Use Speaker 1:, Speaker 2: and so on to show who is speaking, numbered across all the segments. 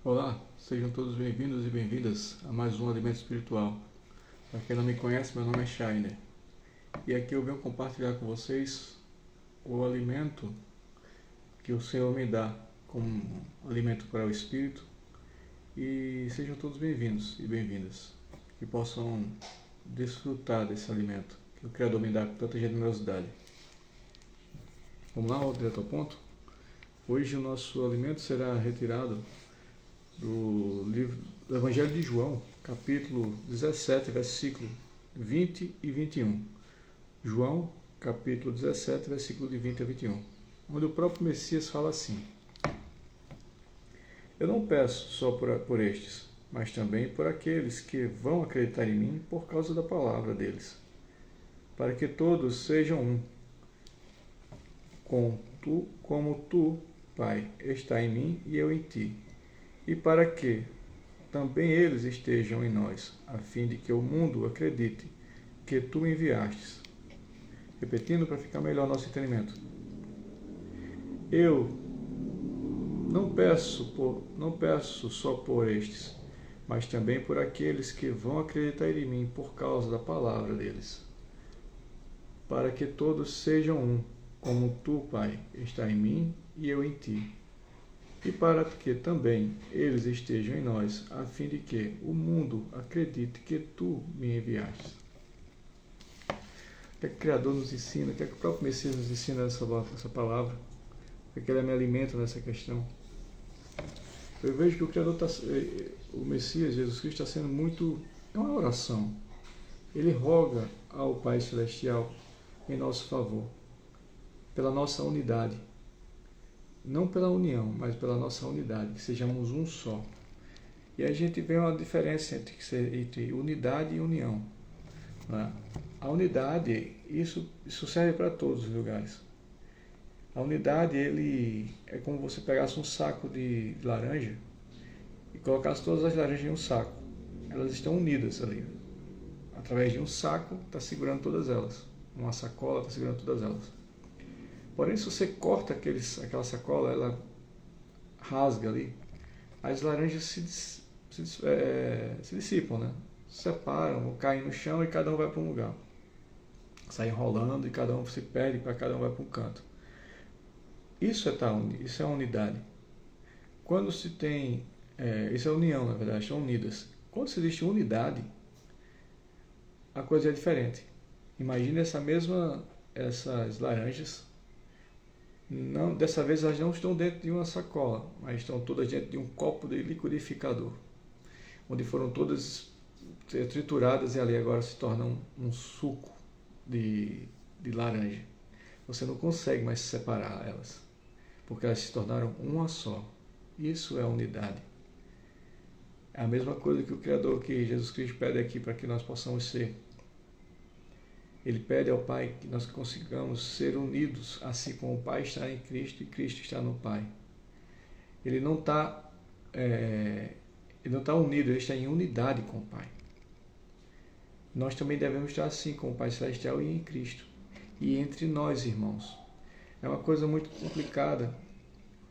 Speaker 1: Olá, sejam todos bem-vindos e bem-vindas a mais um Alimento Espiritual. Para quem não me conhece, meu nome é Shainer. E aqui eu venho compartilhar com vocês o alimento que o Senhor me dá como alimento para o Espírito. E sejam todos bem-vindos e bem-vindas. Que possam desfrutar desse alimento que o Criador me dá com tanta generosidade. Vamos lá, direto ao ponto? Hoje o nosso alimento será retirado do livro do Evangelho de João, capítulo 17, versículo 20 e 21. João, capítulo 17, versículo de 20 a 21, onde o próprio Messias fala assim: Eu não peço só por estes, mas também por aqueles que vão acreditar em mim por causa da palavra deles, para que todos sejam um, como tu, Pai, está em mim e eu em ti, e para que também eles estejam em nós, a fim de que o mundo acredite que tu me enviastes. Repetindo para ficar melhor nosso entendimento. Eu não peço só por estes, mas também por aqueles que vão acreditar em mim por causa da palavra deles, para que todos sejam um, como tu, Pai, está em mim e eu em ti, e para que também eles estejam em nós, a fim de que o mundo acredite que tu me enviaste. O que é que o Criador nos ensina? O que é que o próprio Messias nos ensina nessa palavra? O que é que ele me alimenta nessa questão? Eu vejo que o Criador o Messias, Jesus Cristo, está sendo muito... É uma oração. Ele roga ao Pai Celestial em nosso favor, pela nossa unidade. Não pela união, mas pela nossa unidade, que sejamos um só. E a gente vê uma diferença entre unidade e união. Né? A unidade, isso serve para todos os lugares. A unidade, ele é como você pegasse um saco de laranja e colocasse todas as laranjas em um saco. Elas estão unidas ali. Através de um saco, está segurando todas elas. Uma sacola está segurando todas elas. Porém, se você corta aquela sacola, ela rasga ali, as laranjas se dissipam, né? Se separam, caem no chão e cada um vai para um lugar. Sai enrolando e cada um se perde, para cada um vai para um canto. Isso é a unidade. Quando se tem... isso é a união, na verdade, estão unidas. Quando se existe unidade, a coisa é diferente. Imagine essas laranjas. Não, dessa vez elas não estão dentro de uma sacola, mas estão todas dentro de um copo de liquidificador, onde foram todas trituradas e ali agora se tornam um suco de laranja. Você não consegue mais separar elas, porque elas se tornaram uma só. Isso é a unidade. É a mesma coisa que o Criador, que Jesus Cristo pede aqui para que nós possamos ser. Ele pede ao Pai que nós consigamos ser unidos, assim como o Pai está em Cristo e Cristo está no Pai. Ele não está unido, ele está em unidade com o Pai. Nós também devemos estar assim com o Pai Celestial e em Cristo. E entre nós, irmãos. É uma coisa muito complicada,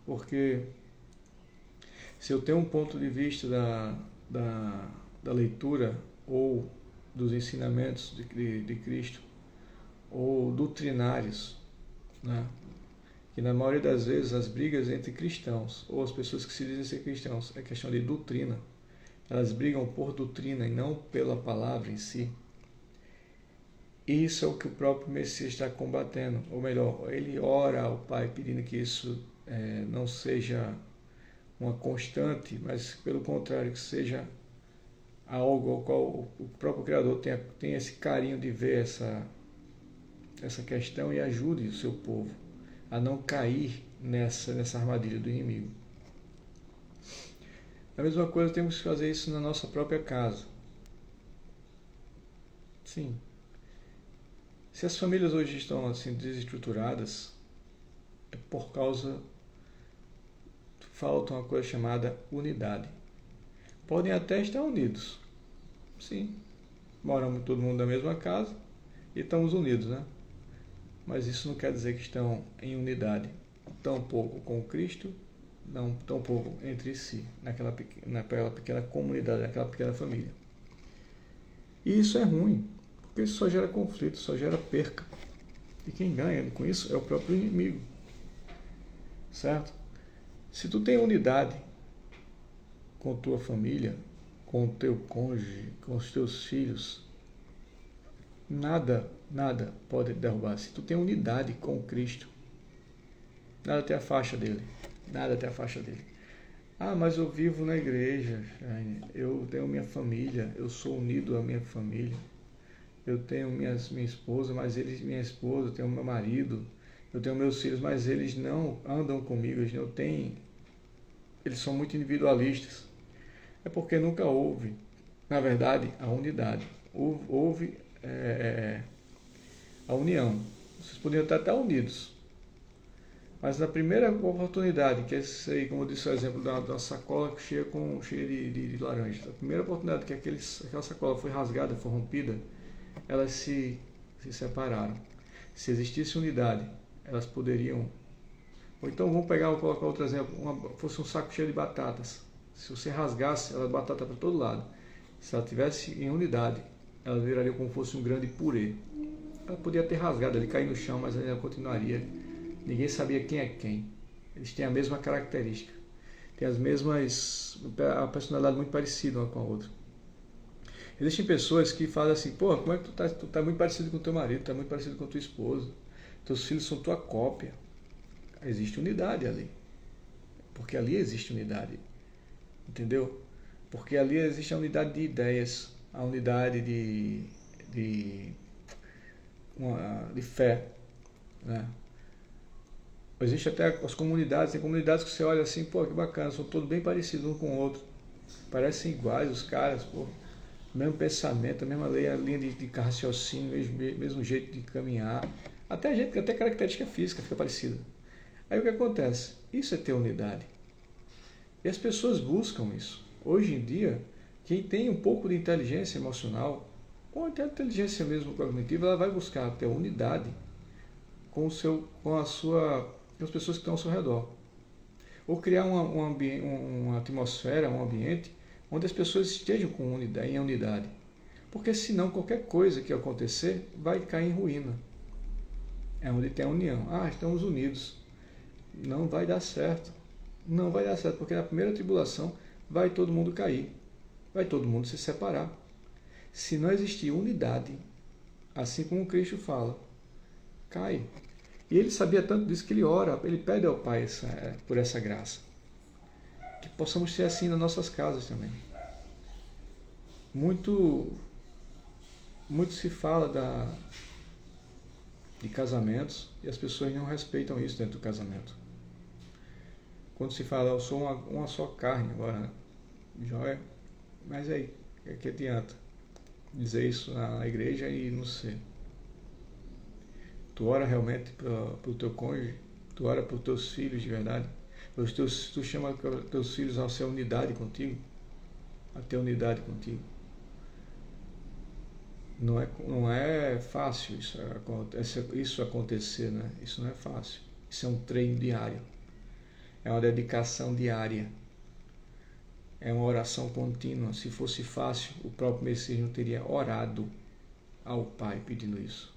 Speaker 1: porque se eu tenho um ponto de vista da leitura ou dos ensinamentos de Cristo, ou doutrinários, né? Que na maioria das vezes as brigas entre cristãos, ou as pessoas que se dizem ser cristãos, é questão de doutrina. Elas brigam por doutrina e não pela palavra em si. Isso é o que o próprio Messias está combatendo, ou melhor, ele ora ao Pai pedindo que isso não seja uma constante, mas pelo contrário, que seja algo ao qual o próprio Criador tem esse carinho de ver essa questão e ajude o seu povo a não cair nessa armadilha do inimigo. A mesma coisa, temos que fazer isso na nossa própria casa. Sim. Se as famílias hoje estão assim desestruturadas, é por causa falta uma coisa chamada unidade. Podem até estar unidos. Sim. Moramos todo mundo na mesma casa e estamos unidos, né? Mas isso não quer dizer que estão em unidade, tampouco com Cristo não tão pouco entre si, naquela pequena comunidade, naquela pequena família. E isso é ruim, porque isso só gera conflito, só gera perca. E quem ganha com isso é o próprio inimigo. Certo? Se tu tem unidade com tua família, com o teu cônjuge, com os teus filhos, nada pode derrubar. Se tu tem unidade com Cristo, nada te afasta dele. Nada te afasta dele. Ah, mas eu vivo na igreja, eu tenho minha família, eu sou unido à minha família, eu tenho minha esposa, mas minha esposa, eu tenho meu marido, eu tenho meus filhos, mas eles não andam comigo, eles são muito individualistas. É porque nunca houve, na verdade, a unidade. Houve a união. Vocês poderiam estar até unidos. Mas na primeira oportunidade, que é esse aí, como eu disse o exemplo da sacola cheia de laranja, a primeira oportunidade que aquela sacola foi rasgada, foi rompida, elas se separaram. Se existisse unidade, elas poderiam... Ou então vou colocar outro exemplo, fosse um saco cheio de batatas. Se você rasgasse, ela batata para todo lado. Se ela tivesse em unidade, ela viraria como se fosse um grande purê. Ela podia ter rasgado, ele cair no chão, mas ela continuaria. Ninguém sabia quem é quem. Eles têm a mesma característica. Têm a personalidade muito parecida uma com a outra. Existem pessoas que falam assim, pô, como é que tu tá muito parecido com teu marido, tu tá muito parecido com tua esposa, teus filhos são tua cópia. Existe unidade ali. Porque ali existe unidade. Entendeu? Porque ali existe a unidade de ideias, a unidade de fé. Né? Existe até as comunidades, tem comunidades que você olha assim, pô, que bacana, são todos bem parecidos um com o outro. Parecem iguais os caras, pô. Mesmo pensamento, a mesma linha de raciocínio, mesmo jeito de caminhar. Até característica física fica parecida. Aí o que acontece? Isso é ter unidade. E as pessoas buscam isso. Hoje em dia, quem tem um pouco de inteligência emocional, ou até inteligência mesmo cognitiva, ela vai buscar ter unidade com as pessoas que estão ao seu redor. Ou criar uma atmosfera, um ambiente, onde as pessoas estejam em unidade. Porque senão qualquer coisa que acontecer vai cair em ruína. É onde tem a união. Ah, estamos unidos. Não vai dar certo. Não vai dar certo, porque na primeira tribulação vai todo mundo cair. Vai todo mundo se separar. Se não existir unidade, assim como Cristo fala, cai. E ele sabia tanto disso que ele ora, ele pede ao Pai por essa graça. Que possamos ser assim nas nossas casas também. Muito se fala de casamentos e as pessoas não respeitam isso dentro do casamento. Quando se fala, eu sou uma só carne agora, joia, mas aí, o que adianta dizer isso na igreja e não ser? Tu ora realmente para o teu cônjuge? Tu ora para os teus filhos de verdade? Tu chama teus filhos a ser unidade contigo? A ter unidade contigo? Não é fácil isso acontecer, né? Isso não é fácil. Isso é um treino diário. É uma dedicação diária. É uma oração contínua. Se fosse fácil, o próprio Messias não teria orado ao Pai pedindo isso.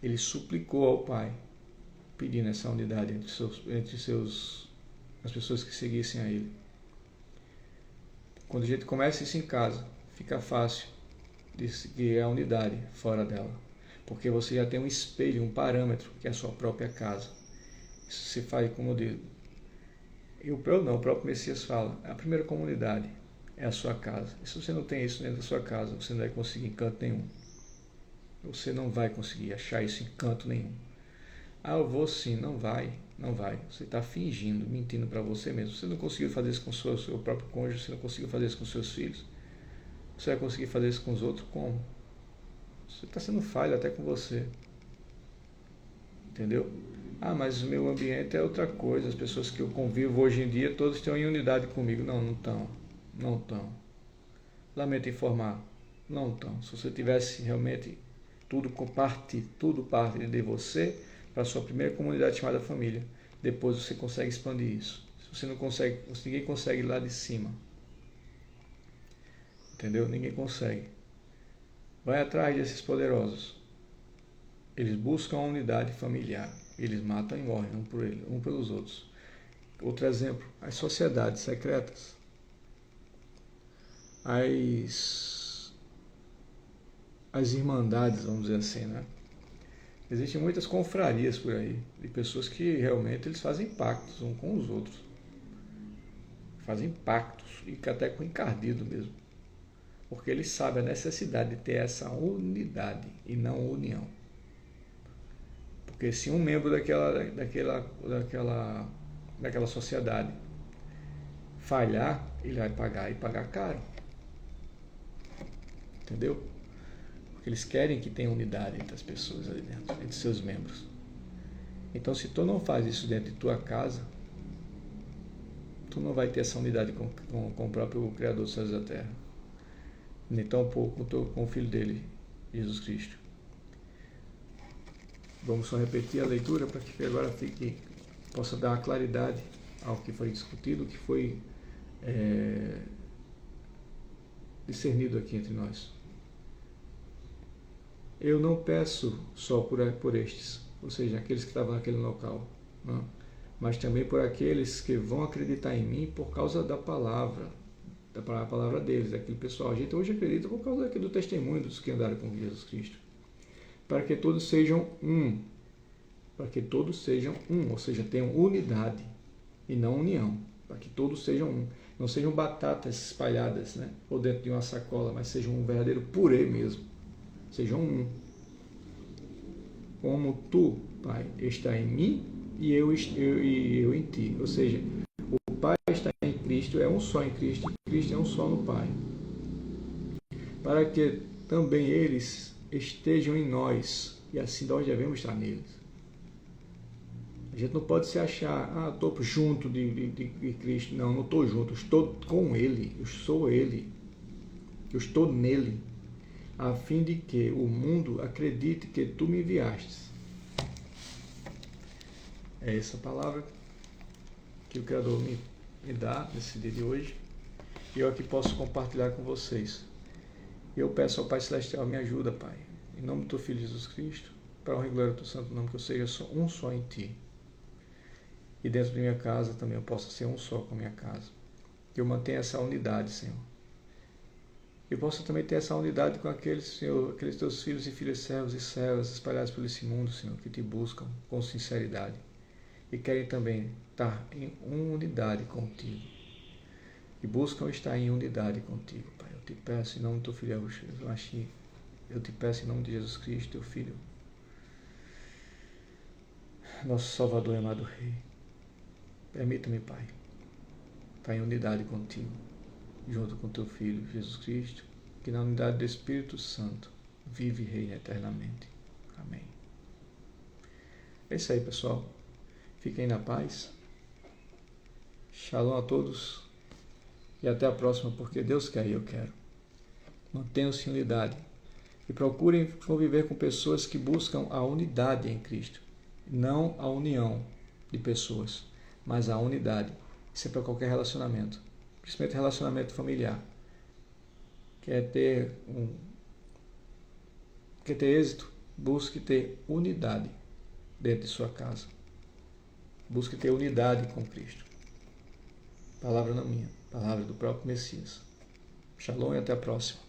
Speaker 1: Ele suplicou ao Pai, pedindo essa unidade entre as pessoas que seguissem a Ele. Quando a gente começa isso em casa, fica fácil de seguir a unidade fora dela. Porque você já tem um espelho, um parâmetro, que é a sua própria casa. Isso se faz como Deus. O próprio Messias fala, a primeira comunidade é a sua casa. E se você não tem isso dentro da sua casa, você não vai conseguir em canto nenhum. Você não vai conseguir achar isso em canto nenhum. Ah, eu vou sim, não vai. Você está fingindo, mentindo para você mesmo. Você não conseguiu fazer isso com o seu próprio cônjuge, você não conseguiu fazer isso com seus filhos. Você vai conseguir fazer isso com os outros? Como? Você está sendo falho até com você. Entendeu? Ah, mas o meu ambiente é outra coisa. As pessoas que eu convivo hoje em dia, todos estão em unidade comigo. Não estão. Não estão. Lamento informar. Não estão. Se você tivesse realmente tudo parte de você para a sua primeira comunidade chamada família, depois você consegue expandir isso. Se você não consegue, se ninguém consegue ir lá de cima. Entendeu? Ninguém consegue. Vai atrás desses poderosos. Eles buscam a unidade familiar. Eles matam e morrem um pelos outros. Outro exemplo, as sociedades secretas. As irmandades, vamos dizer assim, né? Existem muitas confrarias por aí, de pessoas que realmente eles fazem pactos uns com os outros. Fazem pactos, e até com encardido mesmo. Porque eles sabem a necessidade de ter essa unidade e não união. Porque se um membro daquela sociedade falhar, ele vai pagar e pagar caro. Entendeu? Porque eles querem que tenha unidade entre as pessoas ali dentro, entre seus membros. Então, se tu não faz isso dentro de tua casa, tu não vai ter essa unidade com o próprio Criador dos céus e da terra. Nem tão pouco com o Filho dele, Jesus Cristo. Vamos só repetir a leitura para que agora possa dar claridade ao que foi discutido, o que foi discernido aqui entre nós. Eu não peço só por estes, ou seja, aqueles que estavam naquele local, não? Mas também por aqueles que vão acreditar em mim por causa da palavra deles, daquele pessoal. A gente hoje acredita por causa do testemunho dos que andaram com Jesus Cristo. Para que todos sejam um. Para que todos sejam um, ou seja, tenham unidade e não união. Para que todos sejam um. Não sejam batatas espalhadas, né? Ou dentro de uma sacola, mas sejam um verdadeiro purê mesmo. Sejam um. Como tu, Pai, está em mim e eu em ti. Ou seja, o Pai está em Cristo, é um só em Cristo, e Cristo é um só no Pai. Para que também eles estejam em nós, e assim nós devemos estar neles. A gente não pode se achar, estou junto de Cristo. Não, não estou junto, eu estou com Ele, eu sou Ele, eu estou nele, a fim de que o mundo acredite que tu me enviastes. É essa palavra que o Criador me dá nesse dia de hoje, e eu aqui posso compartilhar com vocês. Eu peço ao Pai Celestial, me ajuda, Pai, em nome do Teu Filho Jesus Cristo, para honra e glória do Teu Santo Nome, que eu seja um só em Ti. E dentro de minha casa também eu possa ser um só com a minha casa. Que eu mantenha essa unidade, Senhor. Eu possa também ter essa unidade com aqueles, Senhor, aqueles Teus filhos e filhas, servos e servas espalhados por esse mundo, Senhor, que Te buscam com sinceridade e querem também estar em unidade contigo. E buscam estar em unidade contigo, Pai. Eu te peço em nome do Teu Filho, eu te peço em nome de Jesus Cristo, Teu Filho, nosso Salvador e amado Rei. Permita-me, Pai, estar em unidade contigo, junto com Teu Filho, Jesus Cristo, que na unidade do Espírito Santo vive e reina eternamente. Amém. É isso aí, pessoal. Fiquem na paz. Shalom a todos. E até a próxima, porque Deus quer e eu quero. Mantenham-se em unidade. E procurem conviver com pessoas que buscam a unidade em Cristo. Não a união de pessoas, mas a unidade. Isso é para qualquer relacionamento. Principalmente relacionamento familiar. Quer ter êxito? Busque ter unidade dentro de sua casa. Busque ter unidade com Cristo. Palavra não minha, palavra do próprio Messias. Shalom e até a próxima.